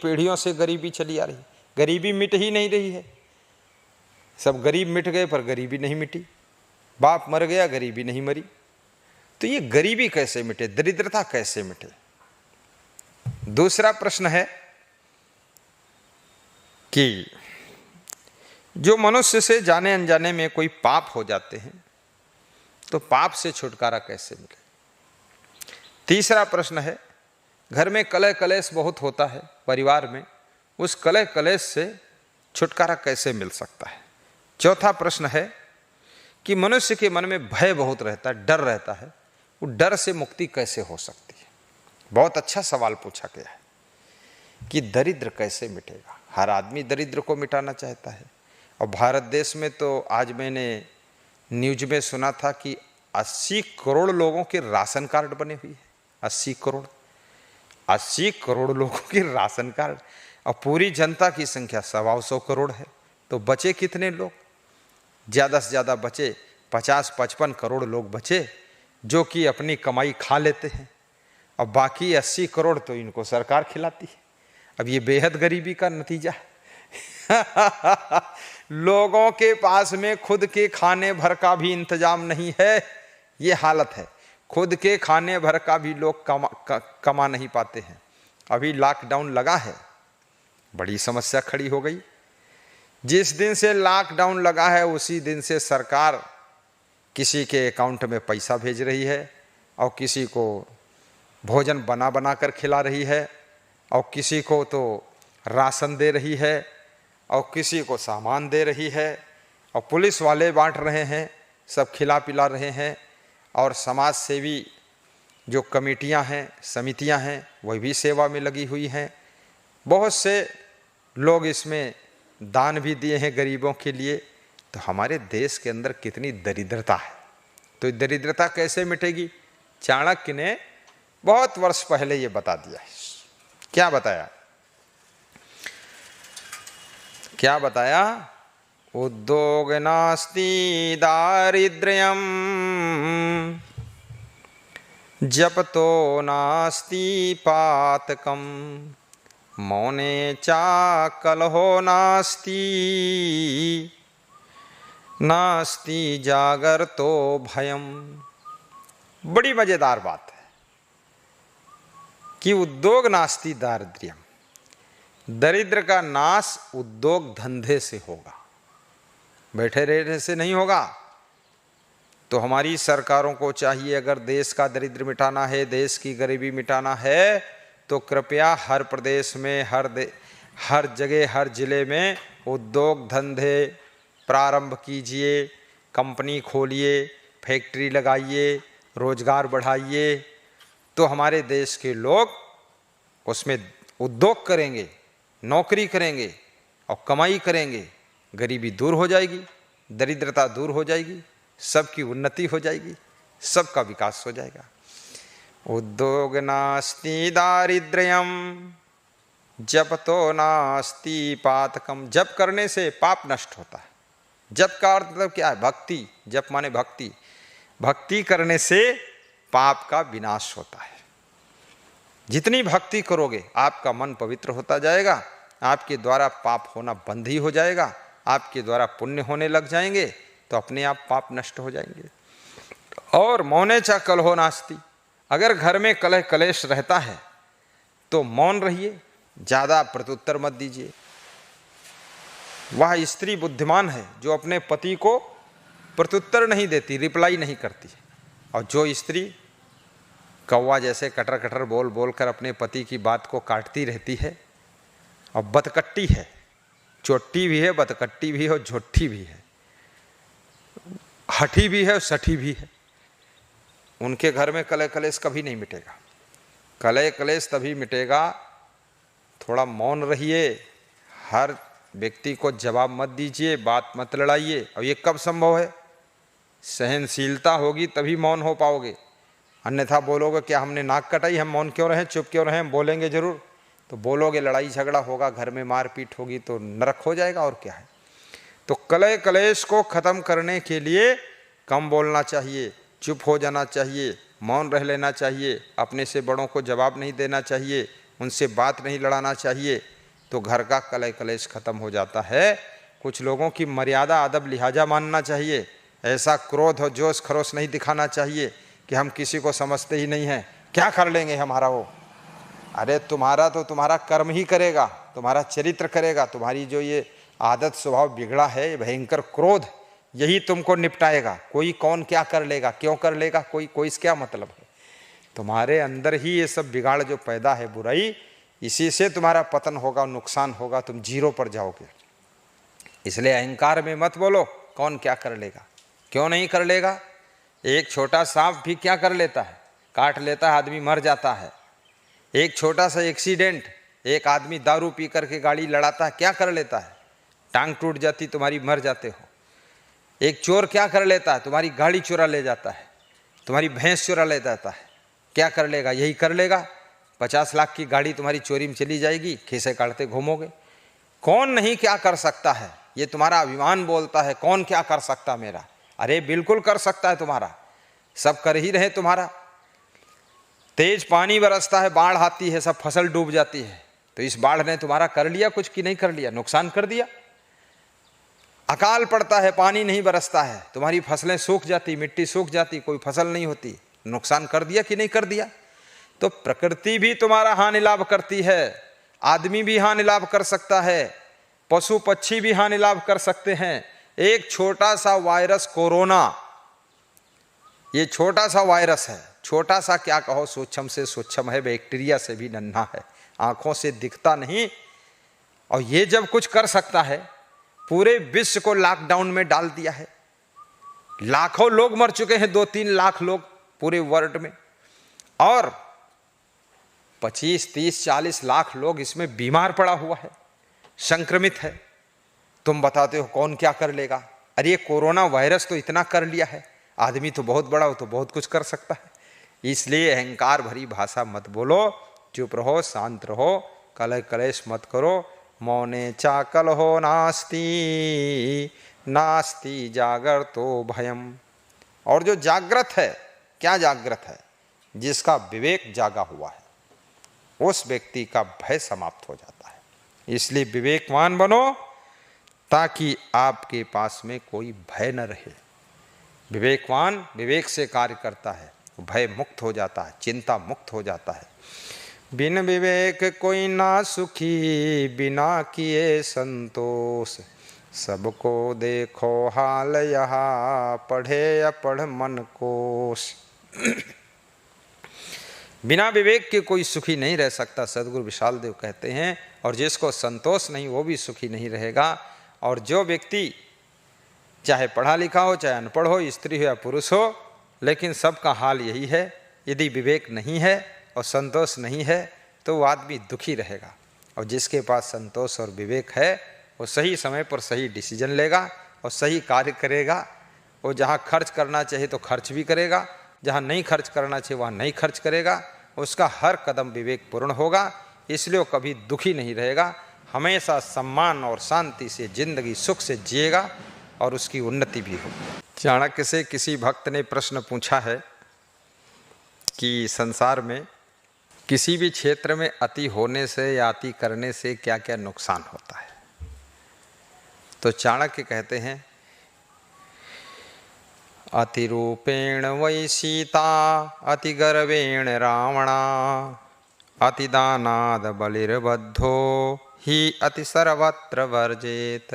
पीढ़ियों से गरीबी चली आ रही, गरीबी मिट ही नहीं रही है। सब गरीब मिट गए पर गरीबी नहीं मिटी, बाप मर गया गरीबी नहीं मरी। तो ये गरीबी कैसे मिटे, दरिद्रता कैसे मिटे? दूसरा प्रश्न है कि जो मनुष्य से जाने अनजाने में कोई पाप हो जाते हैं तो पाप से छुटकारा कैसे मिले? तीसरा प्रश्न है, घर में कलह कलेश बहुत होता है परिवार में, उस कलह कलेश से छुटकारा कैसे मिल सकता है? चौथा प्रश्न है कि मनुष्य के मन में भय बहुत रहता है, डर रहता है, वो डर से मुक्ति कैसे हो सकती है? बहुत अच्छा सवाल पूछा गया है कि दरिद्र कैसे मिटेगा। हर आदमी दरिद्र को मिटाना चाहता है। और भारत देश में तो आज मैंने न्यूज में सुना था कि 80 करोड़ लोगों के राशन कार्ड बने हुए हैं। 80 करोड़ लोगों के राशन कार्ड, और पूरी जनता की संख्या 125 करोड़ है। तो बचे कितने लोग? ज़्यादा से ज़्यादा बचे 50-55 करोड़ लोग बचे जो कि अपनी कमाई खा लेते हैं, और बाकी 80 करोड़ तो इनको सरकार खिलाती है। अब ये बेहद गरीबी का नतीजा है। लोगों के पास में खुद के खाने भर का भी इंतजाम नहीं है, ये हालत है। खुद के खाने भर का भी लोग कमा नहीं पाते हैं। अभी लॉकडाउन लगा है, बड़ी समस्या खड़ी हो गई। जिस दिन से लॉकडाउन लगा है उसी दिन से सरकार किसी के अकाउंट में पैसा भेज रही है, और किसी को भोजन बना बना कर खिला रही है, और किसी को तो राशन दे रही है, और किसी को सामान दे रही है, और पुलिस वाले बांट रहे हैं, सब खिला पिला रहे हैं। और समाज सेवी जो कमेटियां हैं, समितियां हैं, वह भी सेवा में लगी हुई हैं। बहुत से लोग इसमें दान भी दिए हैं गरीबों के लिए। तो हमारे देश के अंदर कितनी दरिद्रता है। तो दरिद्रता कैसे मिटेगी? चाणक्य ने बहुत वर्ष पहले ये बता दिया है। क्या बताया? क्या बताया? उद्योग नास्ति दारिद्र्यम जपतो नास्ति पातकम मौने चा कलहो नास्ति नास्ति जागरतो भयम। बड़ी मजेदार बात है कि उद्योग नास्ति दारिद्र्यम, दरिद्र का नाश उद्योग धंधे से होगा, बैठे रहने से नहीं होगा। तो हमारी सरकारों को चाहिए, अगर देश का दरिद्र मिटाना है, देश की गरीबी मिटाना है, तो कृपया हर प्रदेश में, हर जगह, हर जिले में उद्योग धंधे प्रारंभ कीजिए, कंपनी खोलिए, फैक्ट्री लगाइए, रोजगार बढ़ाइए। तो हमारे देश के लोग उसमें उद्योग करेंगे, नौकरी करेंगे और कमाई करेंगे, गरीबी दूर हो जाएगी, दरिद्रता दूर हो जाएगी, सबकी उन्नति हो जाएगी, सबका विकास हो जाएगा। उद्योग नास्ति दारिद्र्यम जपतो नास्ति पातकम। जप करने से पाप नष्ट होता है। जप का अर्थ मतलब क्या है? भक्ति। जप माने भक्ति। भक्ति करने से पाप का विनाश होता है। जितनी भक्ति करोगे आपका मन पवित्र होता जाएगा, आपके द्वारा पाप होना बंद ही हो जाएगा, आपके द्वारा पुण्य होने लग जाएंगे, तो अपने आप पाप नष्ट हो जाएंगे। और मौने चा कलहो नास्ति, अगर घर में कलह कलेश रहता है तो मौन रहिए, ज़्यादा प्रत्युत्तर मत दीजिए। वह स्त्री बुद्धिमान है जो अपने पति को प्रत्युत्तर नहीं देती, रिप्लाई नहीं करती। और जो स्त्री कौवा जैसे कटर कटर बोल बोल कर अपने पति की बात को काटती रहती है और बतकट्टी है, चोट्टी भी है, बतकट्टी भी है और झोट्टी भी है, हठी भी है और सठी भी है, उनके घर में कलह कलेश कभी नहीं मिटेगा। कलह कलेश तभी मिटेगा, थोड़ा मौन रहिए, हर व्यक्ति को जवाब मत दीजिए, बात मत लड़ाइए। और ये कब संभव है? सहनशीलता होगी तभी मौन हो पाओगे। अन्यथा बोलोगे क्या हमने नाक कटाई, हम मौन क्यों रहें, चुप क्यों रहें? हम बोलेंगे जरूर, तो बोलोगे, लड़ाई झगड़ा होगा, घर में मारपीट होगी, तो नरक हो जाएगा। और क्या है? तो कलह कलेश को खत्म करने के लिए कम बोलना चाहिए, चुप हो जाना चाहिए, मौन रह लेना चाहिए, अपने से बड़ों को जवाब नहीं देना चाहिए, उनसे बात नहीं लड़ाना चाहिए। तो घर का कलह कलेश खत्म हो जाता है। कुछ लोगों की मर्यादा अदब लिहाजा मानना चाहिए। ऐसा क्रोध और जोश खरोश नहीं दिखाना चाहिए कि हम किसी को समझते ही नहीं हैं, क्या कर लेंगे हमारा वो। अरे तुम्हारा तो तुम्हारा कर्म ही करेगा, तुम्हारा चरित्र करेगा। तुम्हारी जो ये आदत स्वभाव बिगड़ा है, ये भयंकर क्रोध, यही तुमको निपटाएगा। कोई कौन क्या कर लेगा, क्यों कर लेगा, कोई इसका क्या मतलब है। तुम्हारे अंदर ही ये सब बिगाड़ जो पैदा है, बुराई, इसी से तुम्हारा पतन होगा, नुकसान होगा, तुम जीरो पर जाओगे। इसलिए अहंकार में मत बोलो कौन क्या कर लेगा, क्यों नहीं कर लेगा। एक छोटा सांप भी क्या कर लेता है, काट लेता है, आदमी मर जाता है। एक छोटा सा एक्सीडेंट, एक आदमी दारू पी करके गाड़ी लड़ाता है, क्या कर लेता है, टांग टूट जाती, तुम्हारी मर जाते हो। एक चोर क्या कर लेता है, तुम्हारी गाड़ी चुरा ले जाता है, तुम्हारी भैंस चुरा ले जाता है, क्या कर लेगा, यही कर लेगा। 50 लाख की गाड़ी तुम्हारी चोरी में चली जाएगी, खीसे काटते घूमोगे। कौन नहीं क्या कर सकता है, ये तुम्हारा अभिमान बोलता है, कौन क्या कर सकता मेरा। अरे बिल्कुल कर सकता है तुम्हारा, सब कर ही रहे तुम्हारा। तेज पानी बरसता है, बाढ़ आती है, सब फसल डूब जाती है, तो इस बाढ़ ने तुम्हारा कर लिया कुछ कि नहीं कर लिया, नुकसान कर दिया। अकाल पड़ता है, पानी नहीं बरसता है, तुम्हारी फसलें सूख जाती, मिट्टी सूख जाती, कोई फसल नहीं होती, नुकसान कर दिया कि नहीं कर दिया। तो प्रकृति भी तुम्हारा हानि लाभ करती है, आदमी भी हानि लाभ कर सकता है, पशु पक्षी भी हानि लाभ कर सकते हैं। एक छोटा सा वायरस कोरोना, ये छोटा सा वायरस है, छोटा सा क्या कहो, सूक्ष्म से सूक्ष्म है, बैक्टीरिया से भी नन्हा है, आंखों से दिखता नहीं। और ये जब कुछ कर सकता है, पूरे विश्व को लॉकडाउन में डाल दिया है, लाखों लोग मर चुके हैं, 2-3 लाख लोग पूरे वर्ल्ड में, और 25, 30, 40 लाख लोग इसमें बीमार पड़ा हुआ है, संक्रमित है। तुम बताते हो कौन क्या कर लेगा। अरे ये कोरोना वायरस तो इतना कर लिया है, आदमी तो बहुत बड़ा हो, तो बहुत कुछ कर सकता है। इसलिए अहंकार भरी भाषा मत बोलो, चुप रहो, शांत रहो, कलह कलेश मत करो। मौने चाकल हो नास्ति नास्ति जागरतो भयम। और जो जागृत है, क्या जागृत है, जिसका विवेक जागा हुआ है, उस व्यक्ति का भय समाप्त हो जाता है। इसलिए विवेकवान बनो, ताकि आपके पास में कोई भय न रहे। विवेकवान विवेक से कार्य करता है, भय मुक्त हो जाता है, चिंता मुक्त हो जाता है। बिन विवेक कोई ना सुखी, बिना किए संतोष, सबको देखो हाल यहाँ, पढ़े अपढ़ मन कोश। बिना विवेक के कोई सुखी नहीं रह सकता, सदगुरु विशाल देव कहते हैं। और जिसको संतोष नहीं, वो भी सुखी नहीं रहेगा। और जो व्यक्ति चाहे पढ़ा लिखा हो, चाहे अनपढ़ हो, स्त्री हो या पुरुष हो, लेकिन सबका हाल यही है, यदि विवेक नहीं है और संतोष नहीं है तो वो आदमी दुखी रहेगा। और जिसके पास संतोष और विवेक है, वो सही समय पर सही डिसीजन लेगा और सही कार्य करेगा। वो जहाँ खर्च करना चाहिए तो खर्च भी करेगा, जहाँ नहीं खर्च करना चाहिए वहाँ नहीं खर्च करेगा। उसका हर कदम विवेकपूर्ण होगा, इसलिए वो कभी दुखी नहीं रहेगा, हमेशा सम्मान और शांति से जिंदगी सुख से जिएगा और उसकी उन्नति भी होगी। चाणक्य से किसी भक्त ने प्रश्न पूछा है कि संसार में किसी भी क्षेत्र में अति होने से या अति करने से क्या क्या नुकसान होता है। तो चाणक्य कहते हैं, अतिरूपेण वै सीता, अति गर्वेण रावणा, अति दानाद बलिर्बद्धो ही अति सर्वत्र वर्जेत।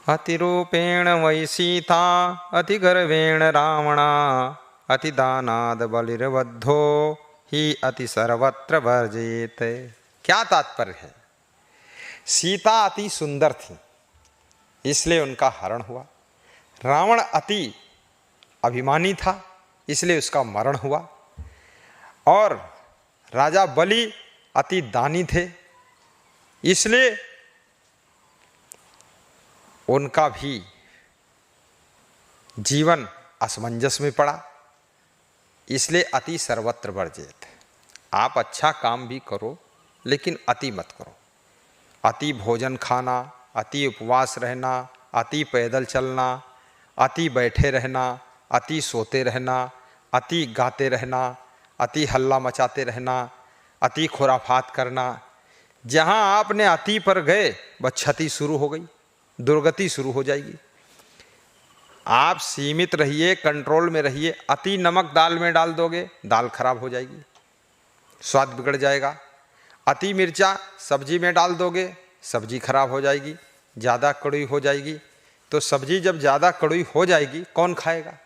अतिरूपेण वै सीता, अति गर्वेण रावणा, अति दानाद बलिर्बद्धो ही अति सर्वत्र वर्जेत। क्या तात्पर्य है? सीता अति सुंदर थी, इसलिए उनका हरण हुआ। रावण अति अभिमानी था, इसलिए उसका मरण हुआ। और राजा बलि अति दानी थे, इसलिए उनका भी जीवन असमंजस में पड़ा। इसलिए अति सर्वत्र वर्जित। आप अच्छा काम भी करो, लेकिन अति मत करो। अति भोजन खाना, अति उपवास रहना, अति पैदल चलना, अति बैठे रहना, अति सोते रहना, अति गाते रहना, अति हल्ला मचाते रहना, अति खुराफात करना, जहां आपने अति पर गए बस क्षति शुरू हो गई, दुर्गति शुरू हो जाएगी। आप सीमित रहिए, कंट्रोल में रहिए। अति नमक दाल में डाल दोगे, दाल खराब हो जाएगी, स्वाद बिगड़ जाएगा। अति मिर्चा सब्जी में डाल दोगे, सब्जी खराब हो जाएगी, ज़्यादा कड़वी हो जाएगी। तो सब्जी जब ज़्यादा कड़वी हो जाएगी, कौन खाएगा?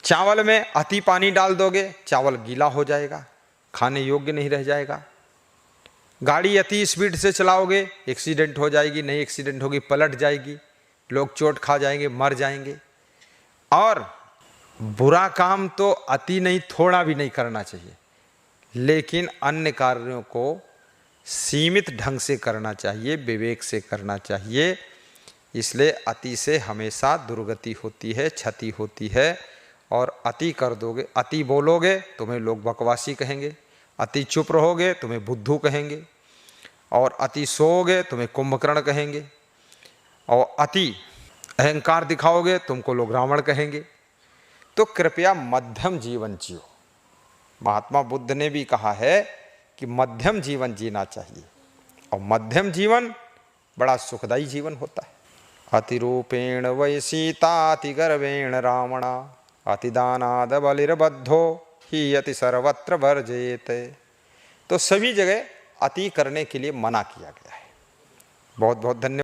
चावल में अति पानी डाल दोगे, चावल गीला हो जाएगा, खाने योग्य नहीं रह जाएगा। गाड़ी अति स्पीड से चलाओगे, एक्सीडेंट हो जाएगी, नहीं एक्सीडेंट होगी, पलट जाएगी, लोग चोट खा जाएंगे, मर जाएंगे। और बुरा काम तो अति नहीं, थोड़ा भी नहीं करना चाहिए, लेकिन अन्य कार्यों को सीमित ढंग से करना चाहिए, विवेक से करना चाहिए। इसलिए अति से हमेशा दुर्गति होती है, क्षति होती है। और अति कर दोगे, अति बोलोगे तुम्हें लोग बकवासी कहेंगे, अति चुप रहोगे तुम्हें बुद्धू कहेंगे, और अति सोओगे तुम्हें कुंभकर्ण कहेंगे, और अति अहंकार दिखाओगे तुमको लोग रावण कहेंगे। तो कृपया मध्यम जीवन जियो। महात्मा बुद्ध ने भी कहा है कि मध्यम जीवन जीना चाहिए, और मध्यम जीवन बड़ा सुखदायी जीवन होता है। अतिरूपेण वै सीता अतिगर्वेण रावणा अतिदानाद बलिर्बद्धो ही अति सर्वत्र वर्जेत। तो सभी जगह अति करने के लिए मना किया गया है। बहुत बहुत धन्यवाद।